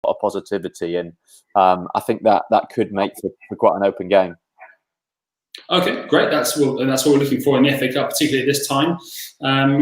lot of positivity, and I think that could make for quite an open game. Okay, great. That's what we're looking for in the FA Cup, particularly at this time.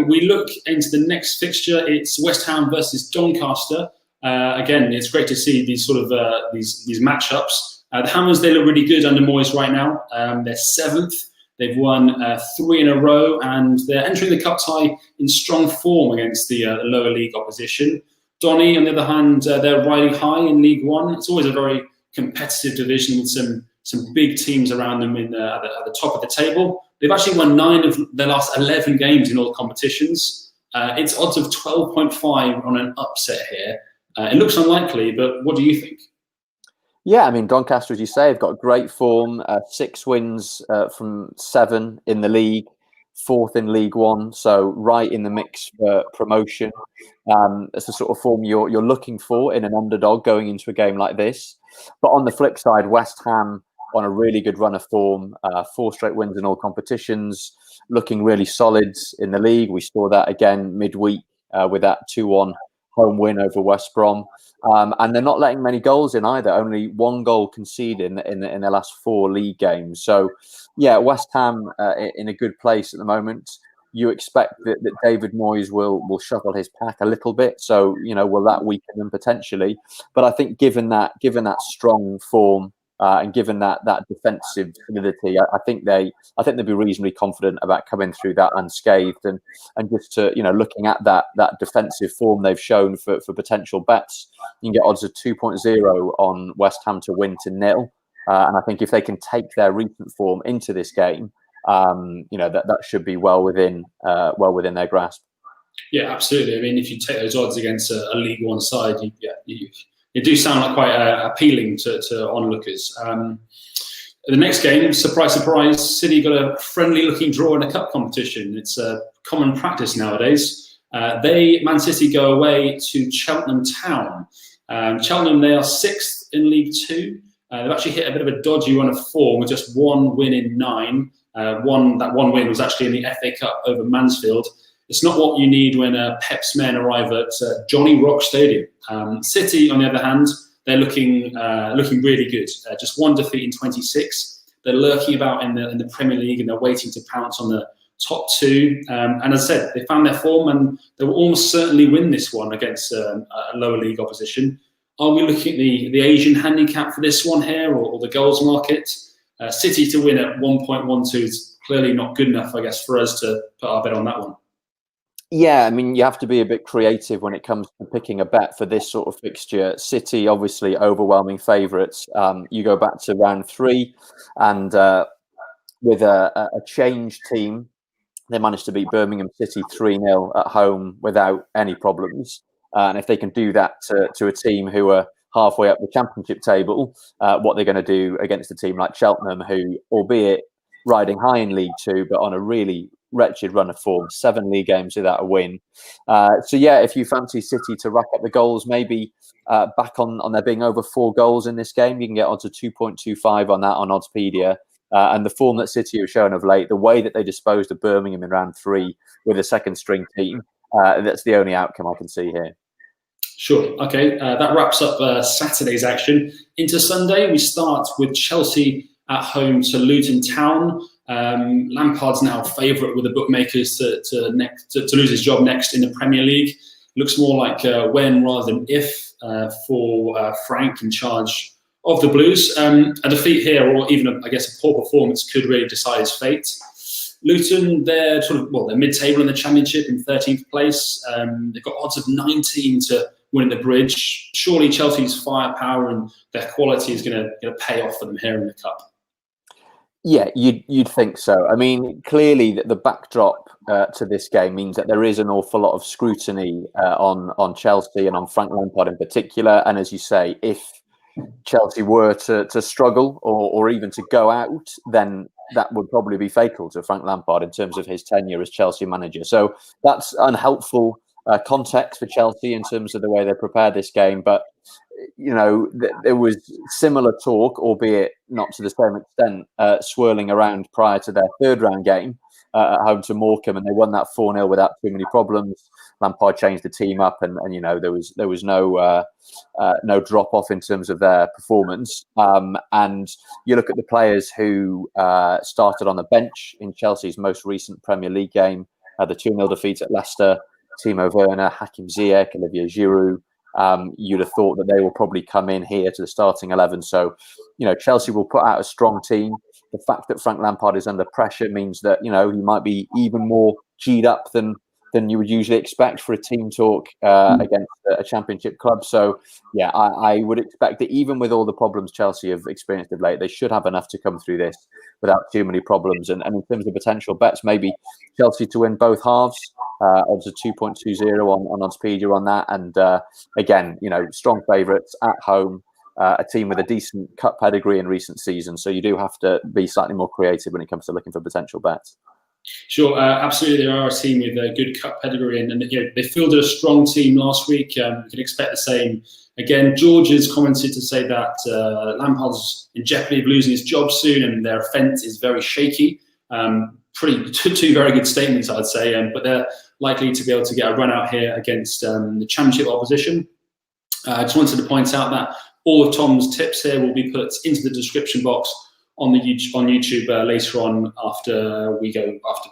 We look into the next fixture. It's West Ham versus Doncaster. Again, it's great to see these sort of these matchups. The Hammers, they look really good under Moyes right now. They're 7th. They've won 3 in a row, and they're entering the cup tie in strong form against the lower league opposition. Donny, on the other hand, they're riding high in League One. It's always a very competitive division with some big teams around them at the top of the table. They've actually won 9 of their last 11 games in all competitions. It's odds of 12.5 on an upset here. It looks unlikely, but what do you think? Yeah, I mean, Doncaster, as you say, have got great form. 6 wins from 7 in the league, 4th in League One, so right in the mix for promotion. It's the sort of form you're looking for in an underdog going into a game like this. But on the flip side, West Ham on a really good run of form, 4 straight wins in all competitions, looking really solid in the league. We saw that again midweek with that 2-1 home win over West Brom. And they're not letting many goals in either, only 1 goal conceded in their last 4 league games. So, yeah, West Ham in a good place at the moment. You expect that David Moyes will shuffle his pack a little bit. So, will that weaken them potentially? But I think given that strong form and given that defensive solidity, I think they'd be reasonably confident about coming through that unscathed. And just to looking at that defensive form they've shown for potential bets, you can get odds of 2.0 on West Ham to win to 0. And I think if they can take their recent form into this game, that should be well within their grasp. Yeah, absolutely. I mean, if you take those odds against a League One side, it do sound like quite appealing to onlookers. The next game, surprise, surprise, City got a friendly-looking draw in a cup competition. It's a common practice nowadays. Man City go away to Cheltenham Town. Cheltenham, they are 6th in League Two. They've actually hit a bit of a dodgy run of form with just 1 win in 9. That one win was actually in the FA Cup over Mansfield. It's not what you need when Pep's men arrive at Johnny Rock Stadium. City, on the other hand, they're looking really good. Just 1 defeat in 26. They're lurking about in the Premier League, and they're waiting to pounce on the top 2. And as I said, they found their form, and they will almost certainly win this one against a lower league opposition. Are we looking at the Asian handicap for this one here, or the goals market? City to win at 1.12 is clearly not good enough, I guess, for us to put our bet on that one. Yeah, I mean, you have to be a bit creative when it comes to picking a bet for this sort of fixture. City, obviously, overwhelming favourites. You go back to round 3, and with a changed team, they managed to beat Birmingham City 3-0 at home without any problems. And if they can do that to a team who are halfway up the championship table, what they're going to do against a team like Cheltenham, who, albeit riding high in League Two, but on a really wretched run of form, 7 league games without a win. So yeah, if you fancy City to rack up the goals, maybe back on there being over 4 goals in this game, you can get odds of 2.25 on that on Oddspedia. And the form that City have shown of late, the way that they disposed of Birmingham in round 3 with a second string team, that's the only outcome I can see here. Sure. Okay. That wraps up Saturday's action. Into Sunday, we start with Chelsea at home to Luton Town. Lampard's now favourite with the bookmakers to lose his job next in the Premier League. Looks more like when rather than if for Frank in charge of the Blues. A defeat here, or even a poor performance, could really decide his fate. Luton, they're they're mid-table in the Championship in 13th place. They've got odds of 19 to win the Bridge. Surely Chelsea's firepower and their quality is going to pay off for them here in the Cup. Yeah, you'd think so. I mean, clearly the backdrop to this game means that there is an awful lot of scrutiny on Chelsea and on Frank Lampard in particular. And as you say, if Chelsea were to struggle or even to go out, then that would probably be fatal to Frank Lampard in terms of his tenure as Chelsea manager. So that's unhelpful context for Chelsea in terms of the way they prepared this game. But, there was similar talk, albeit not to the same extent, swirling around prior to their 3rd round game at home to Morecambe, and they won that 4-0 without too many problems. Lampard changed the team up, and there was no drop off in terms of their performance. And you look at the players who started on the bench in Chelsea's most recent Premier League game, the 2-0 defeat at Leicester. Timo Werner, Hakim Ziyech, Olivier Giroud. You'd have thought that they will probably come in here to the starting 11. So, Chelsea will put out a strong team. The fact that Frank Lampard is under pressure means that, he might be even more G'd up than you would usually expect for a team talk against a championship club. So, yeah, I would expect that even with all the problems Chelsea have experienced of late, they should have enough to come through this without too many problems. And in terms of potential bets, maybe Chelsea to win both halves. Odds of 2.20 on Expedia on that. And again, strong favourites at home. A team with a decent cup pedigree in recent seasons. So you do have to be slightly more creative when it comes to looking for potential bets. Sure, absolutely. They are a team with a good cup pedigree, and they fielded a strong team last week. We can expect the same again. George has commented to say that Lampard's in jeopardy of losing his job soon, and their offence is very shaky. Two very good statements, I'd say. But they're likely to be able to get a run out here against the Championship opposition. I just wanted to point out that all of Tom's tips here will be put into the description box on YouTube later on after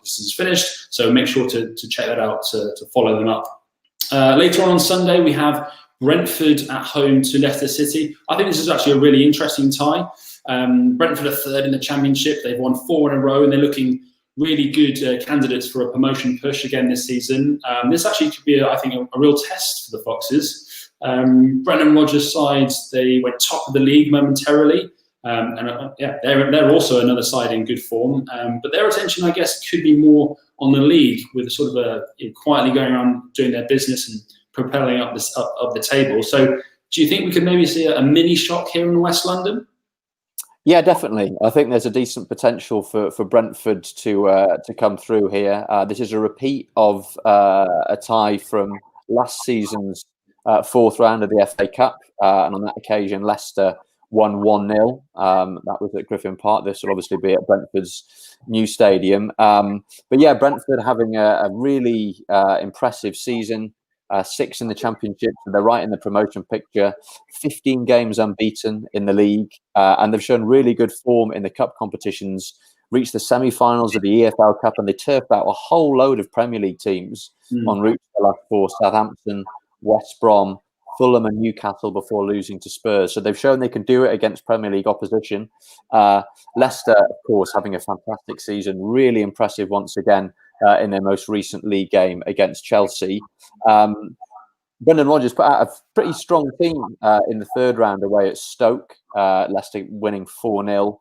this is finished. So make sure to check that out to follow them up. Later on Sunday, we have Brentford at home to Leicester City. I think this is actually a really interesting tie. Brentford are third in the Championship. They've won 4 in a row, and they're looking really good candidates for a promotion push again this season. This actually could be, I think, a real test for the Foxes. Brendan Rodgers' side, they went top of the league momentarily. They're also another side in good form. But their attention, I guess, could be more on the league, with sort of quietly going around doing their business and propelling up the table. So do you think we could maybe see a mini shock here in West London? Yeah, definitely. I think there's a decent potential for Brentford to come through here. This is a repeat of a tie from last season's fourth round of the FA Cup. And on that occasion, Leicester won 1-0. That was at Griffin Park. This will obviously be at Brentford's new stadium. But yeah, Brentford having a really impressive season. 6 in the Championship, so they're right in the promotion picture. 15 games unbeaten in the league, and they've shown really good form in the cup competitions. Reached the semi-finals of the EFL Cup, and they turfed out a whole load of Premier League teams en route to the last 4: Southampton, West Brom, Fulham, and Newcastle before losing to Spurs. So they've shown they can do it against Premier League opposition. Leicester, of course, having a fantastic season, really impressive once again. In their most recent league game against Chelsea. Brendan Rodgers put out a pretty strong team in the third round away at Stoke. Leicester winning 4-0.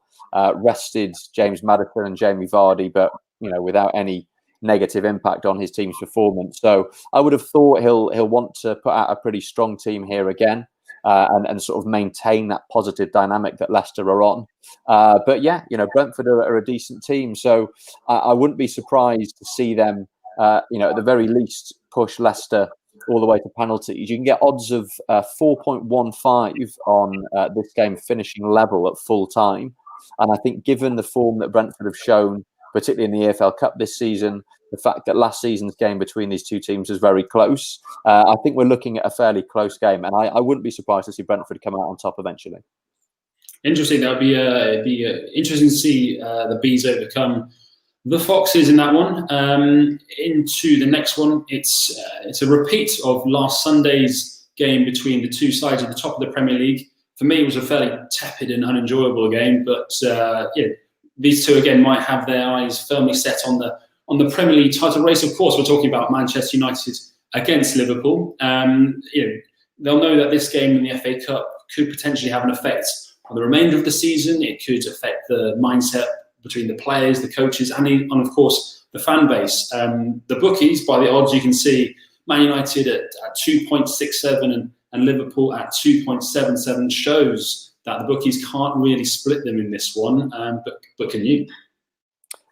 Rested James Maddison and Jamie Vardy, but without any negative impact on his team's performance. So I would have thought he'll want to put out a pretty strong team here again. And sort of maintain that positive dynamic that Leicester are on. But yeah, Brentford are a decent team. So I wouldn't be surprised to see them, at the very least, push Leicester all the way to penalties. You can get odds of 4.15 on this game finishing level at full time. And I think given the form that Brentford have shown, particularly in the EFL Cup this season, the fact that last season's game between these two teams was very close, I think we're looking at a fairly close game, and I wouldn't be surprised to see Brentford come out on top eventually. Interesting. That would be interesting to see the Bees overcome the Foxes in that one. Into the next one, it's a repeat of last Sunday's game between the two sides at the top of the Premier League. For me, it was a fairly tepid and unenjoyable game, but these two again might have their eyes firmly set on the Premier League title race. Of course, we're talking about Manchester United against Liverpool. They'll know that this game in the FA Cup could potentially have an effect on the remainder of the season. It could affect the mindset between the players, the coaches, and of course the fan base. The bookies, by the odds, you can see Man United at 2.67 and Liverpool at 2.77 shows that the bookies can't really split them in this one. But can you?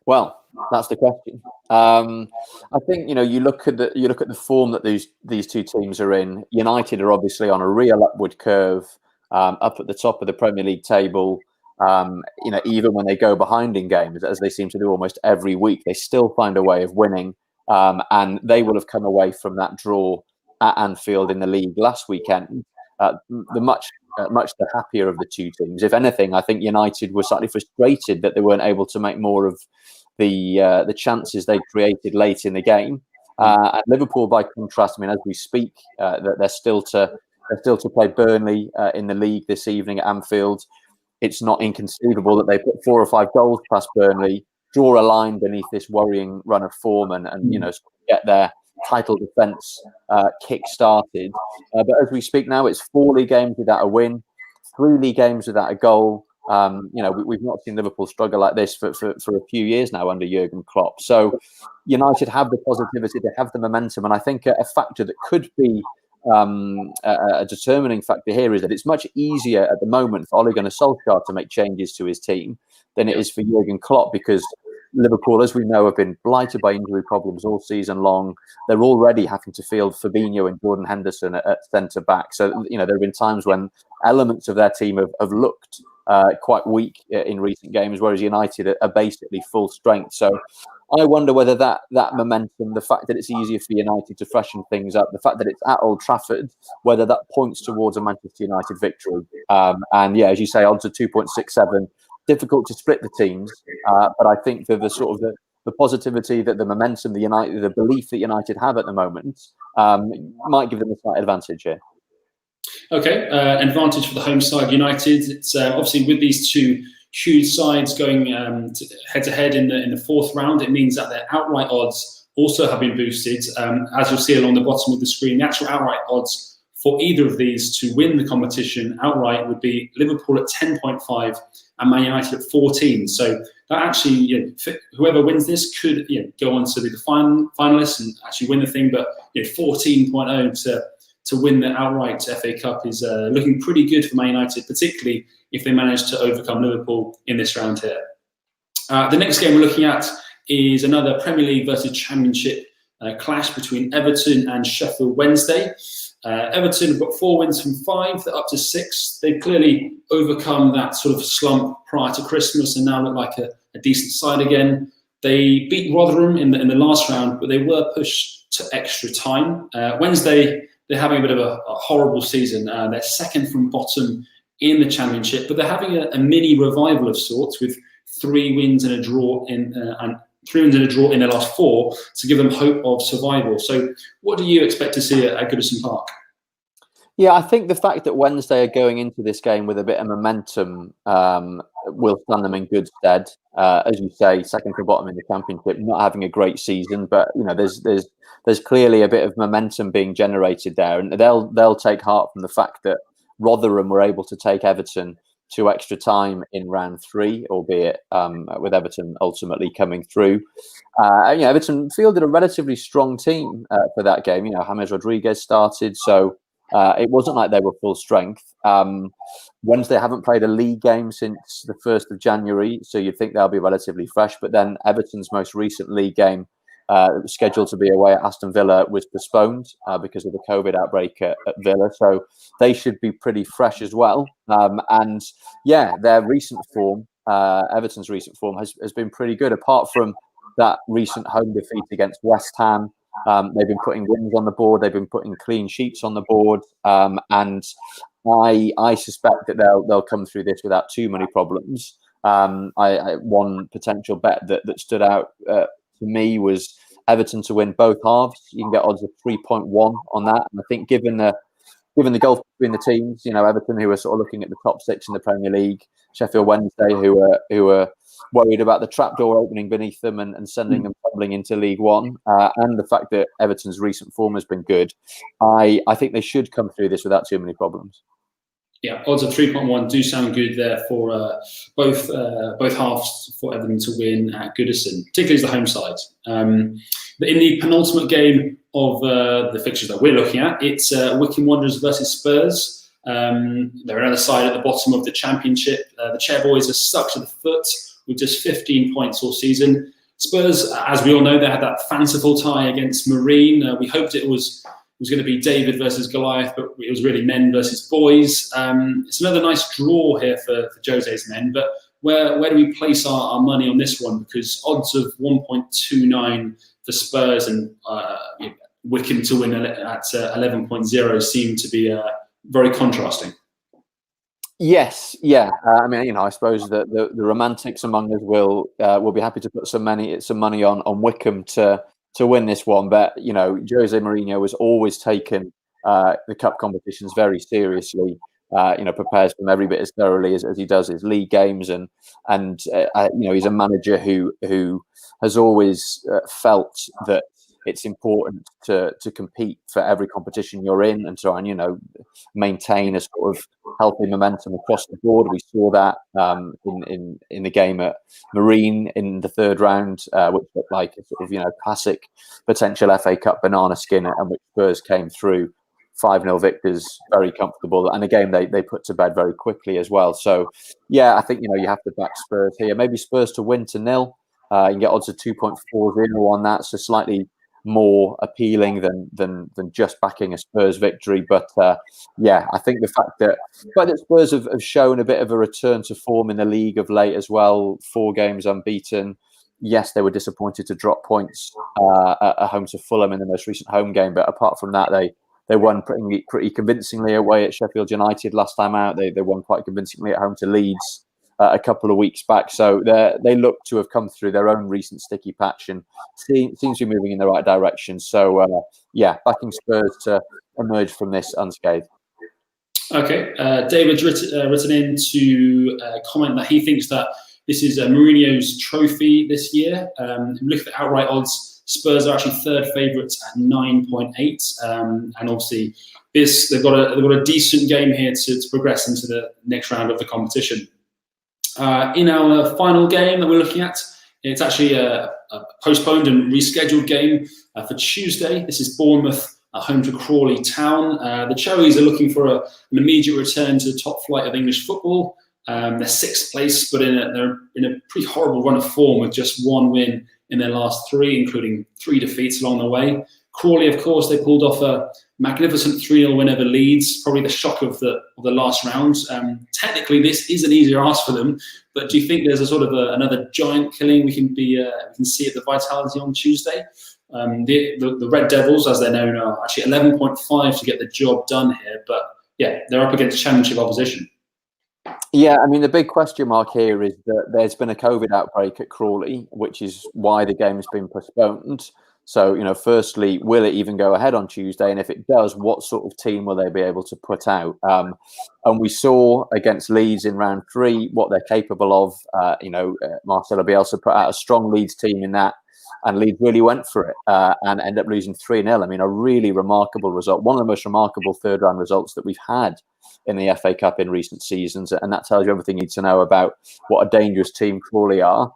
Well, that's the question. I think you look at the form that these two teams are in. United are obviously on a real upward curve, up at the top of the Premier League table. Even when they go behind in games, as they seem to do almost every week, they still find a way of winning. And they will have come away from that draw at Anfield in the league last weekend, the much the happier of the two teams. If anything, I think United were slightly frustrated that they weren't able to make more of the chances they created late in the game. And Liverpool, by contrast, I mean, as we speak, that they're still to play Burnley in the league this evening at Anfield. It's not inconceivable that they put 4 or 5 goals past Burnley, draw a line beneath this worrying run of form, and get their title defence kick-started. But as we speak now, it's 4 league games without a win, 3 league games without a goal. We've not seen Liverpool struggle like this for a few years now under Jurgen Klopp. So United have the positivity, they have the momentum, and I think a factor that could be a determining factor here is that it's much easier at the moment for Ole Gunnar Solskjaer to make changes to his team than it is for Jurgen Klopp, because Liverpool, as we know, have been blighted by injury problems all season long. They're already having to field Fabinho and Jordan Henderson at centre back. So, there have been times when elements of their team have looked quite weak in recent games, whereas United are basically full strength. So I wonder whether that momentum, the fact that it's easier for United to freshen things up, the fact that it's at Old Trafford, whether that points towards a Manchester United victory. And yeah, as you say, odds are 2.67. Difficult to split the teams, but I think that the positivity, that the momentum, the belief that United have at the moment might give them a slight advantage here. Okay, advantage for the home side, United. It's obviously with these two huge sides going head to head in the 4th round. It means that their outright odds also have been boosted. As you'll see along the bottom of the screen, the actual outright odds for either of these to win the competition outright would be Liverpool at 10.5 and Man United at 14. So that actually, whoever wins this could go on to be the finalists and actually win the thing. But 14.0 to win the outright FA Cup is looking pretty good for Man United, particularly if they manage to overcome Liverpool in this round here. The next game we're looking at is another Premier League versus Championship clash between Everton and Sheffield Wednesday. Everton have got 4 wins from 5, they're up to 6. They've clearly overcome that sort of slump prior to Christmas and now look like a decent side again. They beat Rotherham in the last round, but they were pushed to extra time. Wednesday, they're having a bit of a horrible season. They're 2nd from bottom in the Championship, but they're having a mini revival of sorts with 3 wins and a draw in their last 4 to give them hope of survival. So what do you expect to see at Goodison Park? Yeah, I think the fact that Wednesday are going into this game with a bit of momentum will stand them in good stead. As you say, 2nd from bottom in the Championship, not having a great season, but there's clearly a bit of momentum being generated there, and they'll take heart from the fact that Rotherham were able to take Everton to extra time in round 3, albeit with Everton ultimately coming through. Everton fielded a relatively strong team for that game. James Rodriguez started, so it wasn't like they were full strength. Wednesday haven't played a league game since the 1st of January, so you'd think they'll be relatively fresh. But then Everton's most recent league game, scheduled to be away at Aston Villa, was postponed because of the COVID outbreak at Villa. So they should be pretty fresh as well. And yeah, their recent form, Everton's recent form has been pretty good. Apart from that recent home defeat against West Ham, they've been putting wins on the board. They've been putting clean sheets on the board. And I suspect that they'll come through this without too many problems. One potential bet that stood out to me was Everton to win both halves. You can get odds of 3.1 on that. And I think given the gulf between the teams, Everton, who are sort of looking at the top 6 in the Premier League, Sheffield Wednesday, who are worried about the trapdoor opening beneath them and sending them tumbling into League One, and the fact that Everton's recent form has been good, I think they should come through this without too many problems. Yeah, odds of 3.1 do sound good there for both halves for Everton to win at Goodison, particularly as the home side. But in the penultimate game of the fixtures that we're looking at, it's Wycombe Wanderers versus Spurs. They're another side at the bottom of the Championship. The Chairboys are stuck to the foot with just 15 points all season. Spurs, as we all know, they had that fanciful tie against Marine. We hoped it was was going to be David versus Goliath, but it was really men versus boys. It's another nice draw here for Jose's men, but where do we place our money on this one? Because odds of 1.29 for Spurs and Wycombe to win at 11.0 seem to be very contrasting. Yes, yeah. I mean, I suppose that the romantics among us will be happy to put some money on Wycombe to win this one. But Jose Mourinho has always taken the cup competitions very seriously. Prepares them every bit as thoroughly as he does his league games, and he's a manager who has always felt that it's important to compete for every competition you're in and try and maintain a sort of healthy momentum across the board. We saw that in the game at Marine in the third round, which looked like a sort of classic potential FA Cup banana skin, and which Spurs came through 5-0 victors, very comfortable, and a game they put to bed very quickly as well. So yeah, I think you have to back Spurs here. Maybe Spurs to win to 0. You can get odds of 2.40 on that, so slightly more appealing than just backing a Spurs victory. But yeah, I think the fact that Spurs have shown a bit of a return to form in the league of late as well. 4 games unbeaten. Yes, they were disappointed to drop points at home to Fulham in the most recent home game, but apart from that, they won pretty convincingly away at Sheffield United last time out. They won quite convincingly at home to Leeds a couple of weeks back. So they look to have come through their own recent sticky patch and seems to be moving in the right direction. So yeah, backing Spurs to emerge from this unscathed. Okay, David's written in to comment that he thinks that this is Mourinho's trophy this year. Look at the outright odds. Spurs are actually third favourites at 9.8, and obviously they've got a decent game here to progress into the next round of the competition. In our final game that we're looking at, it's actually a postponed and rescheduled game for Tuesday. This is Bournemouth at home to Crawley Town. The Cherries are looking for an immediate return to the top flight of English football. They're 6th place, but they're in a pretty horrible run of form with just 1 win in their last 3, including 3 defeats along the way. Crawley, of course, they pulled off a magnificent 3-0 win over Leeds, probably the shock of the last round. Technically, this is an easier ask for them, but do you think there's a sort of another giant killing we can see at the Vitality on Tuesday? The Red Devils, as they're known, are actually 11.5 to get the job done here, but yeah, they're up against Championship opposition. Yeah, I mean, the big question mark here is that there's been a COVID outbreak at Crawley, which is why the game has been postponed. So, firstly, will it even go ahead on Tuesday? And if it does, what sort of team will they be able to put out? And we saw against Leeds in round 3 what they're capable of. Marcelo Bielsa put out a strong Leeds team in that, and Leeds really went for it and ended up losing 3-0. I mean, a really remarkable result. One of the most remarkable third-round results that we've had in the FA Cup in recent seasons. And that tells you everything you need to know about what a dangerous team Crawley are.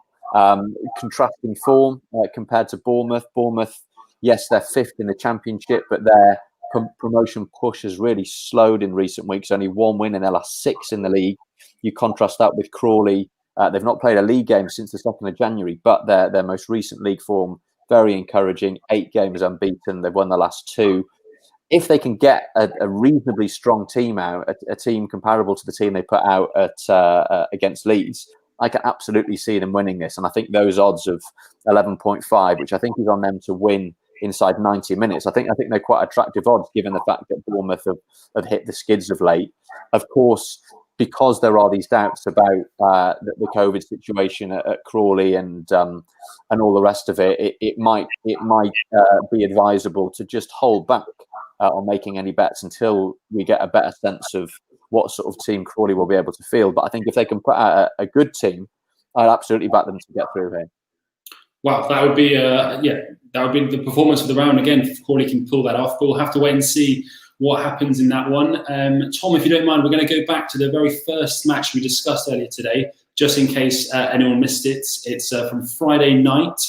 Contrasting form compared to Bournemouth. Bournemouth, yes, they're 5th in the Championship, but their promotion push has really slowed in recent weeks. Only 1 win in their last 6 in the league. You contrast that with Crawley. They've not played a league game since the 2nd of January, but their most recent league form, very encouraging. 8 games unbeaten. They've won the last 2. If they can get a reasonably strong team out, a team comparable to the team they put out at against Leeds, I can absolutely see them winning this. And I think those odds of 11.5, which I think is on them to win inside 90 minutes, I think they're quite attractive odds given the fact that Bournemouth have hit the skids of late. Of course, because there are these doubts about the COVID situation at Crawley and all the rest of it, it might be advisable to just hold back on making any bets until we get a better sense of what sort of team Crawley will be able to field. But I think if they can put out a good team, I'd absolutely back them to get through here. Wow, that would be the performance of the round again. If Crawley can pull that off, but we'll have to wait and see what happens in that one. Tom, if you don't mind, we're going to go back to the very first match we discussed earlier today, just in case anyone missed it. It's from Friday night.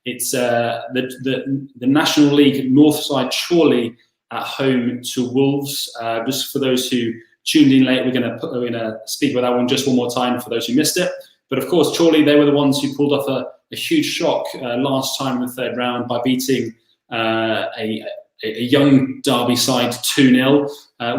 It's the National League Northside Chorley at home to Wolves. Just for those who tuned in late, we're going to speak about that one just one more time for those who missed it. But of course, Chorley, they were the ones who pulled off a huge shock last time in the third round by beating a a young Derby side 2-0.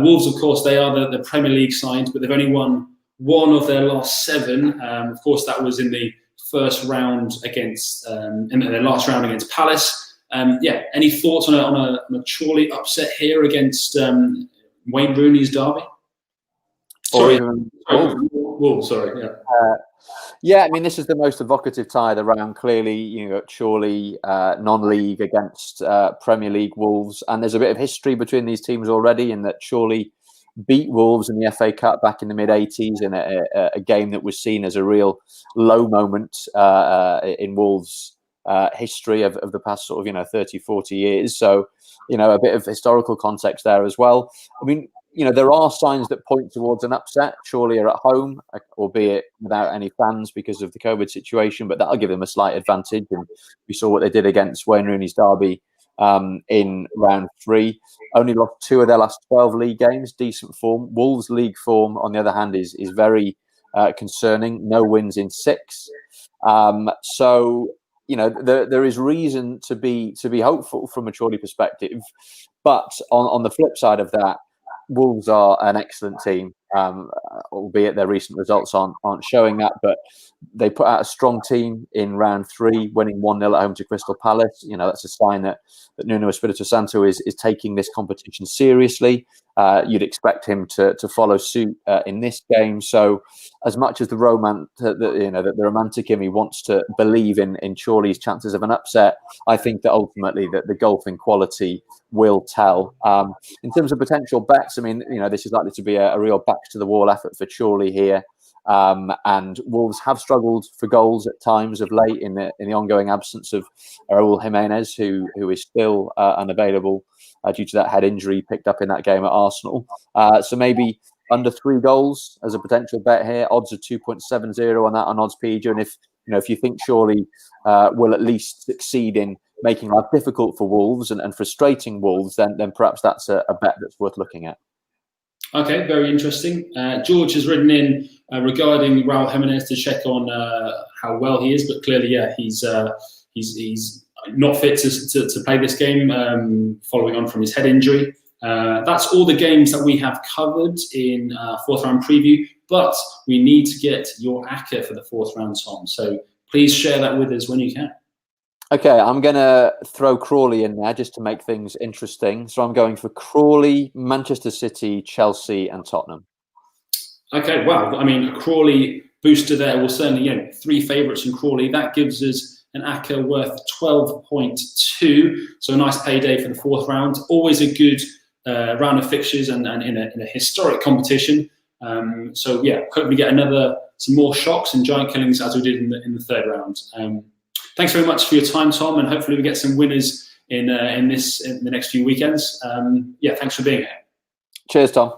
Wolves, of course, they are the Premier League side, but they've only won one of their last 7. Of course, that was in the first round against, in their last round against Palace. Any thoughts on a Chorley upset here against Wayne Rooney's Derby? Wolves, sorry. Yeah, I mean, this is the most evocative tie of the round. Clearly, you know, Chorley non-league against Premier League Wolves, and there's a bit of history between these teams already. In that Chorley beat Wolves in the FA Cup back in the mid-80s in a game that was seen as a real low moment in Wolves' history of the past sort of 30, 40 years. So, a bit of historical context there as well. I mean, there are signs that point towards an upset. Chorley are at home, albeit without any fans because of the COVID situation, but that'll give them a slight advantage. And we saw what they did against Wayne Rooney's Derby in round 3. Only lost 2 of their last 12 league games. Decent form. Wolves' league form, on the other hand, is very concerning. No wins in 6. So there is reason to be hopeful from a Chorley perspective. But on the flip side of that, Wolves are an excellent team, albeit their recent results aren't showing that. But they put out a strong team in round 3, winning 1-0 at home to Crystal Palace. That's a sign that Nuno Espirito Santo is taking this competition seriously. You'd expect him to follow suit in this game. So, as much as the romantic in me wants to believe in Chorley's chances of an upset, I think that ultimately that the golfing quality will tell. In terms of potential bets, I mean, this is likely to be a real back to the wall effort for Chorley here. And Wolves have struggled for goals at times of late in the ongoing absence of Raúl Jiménez, who is still unavailable due to that head injury picked up in that game at Arsenal. So maybe under 3 goals as a potential bet here. Odds are 2.70 on that on Oddspedia. And if you think Chorley will at least succeed in making life difficult for Wolves and frustrating Wolves, then perhaps that's a bet that's worth looking at. Okay, very interesting. George has written in regarding Raúl Jiménez to check on how well he is, but clearly, he's not fit to play this game, following on from his head injury. That's all the games that we have covered in fourth round preview, but we need to get your ACCA for the 4th round, Tom. So please share that with us when you can. Okay, I'm going to throw Crawley in there just to make things interesting. So I'm going for Crawley, Manchester City, Chelsea and Tottenham. Okay, well, I mean, a Crawley booster there. Well, certainly, 3 favourites in Crawley. That gives us an ACCA worth 12.2. So a nice payday for the 4th round. Always a good round of fixtures and in a historic competition. Hope we get some more shocks and giant killings as we did in the 3rd round. Thanks very much for your time, Tom, and hopefully we get some winners in the next few weekends. Thanks for being here. Cheers, Tom.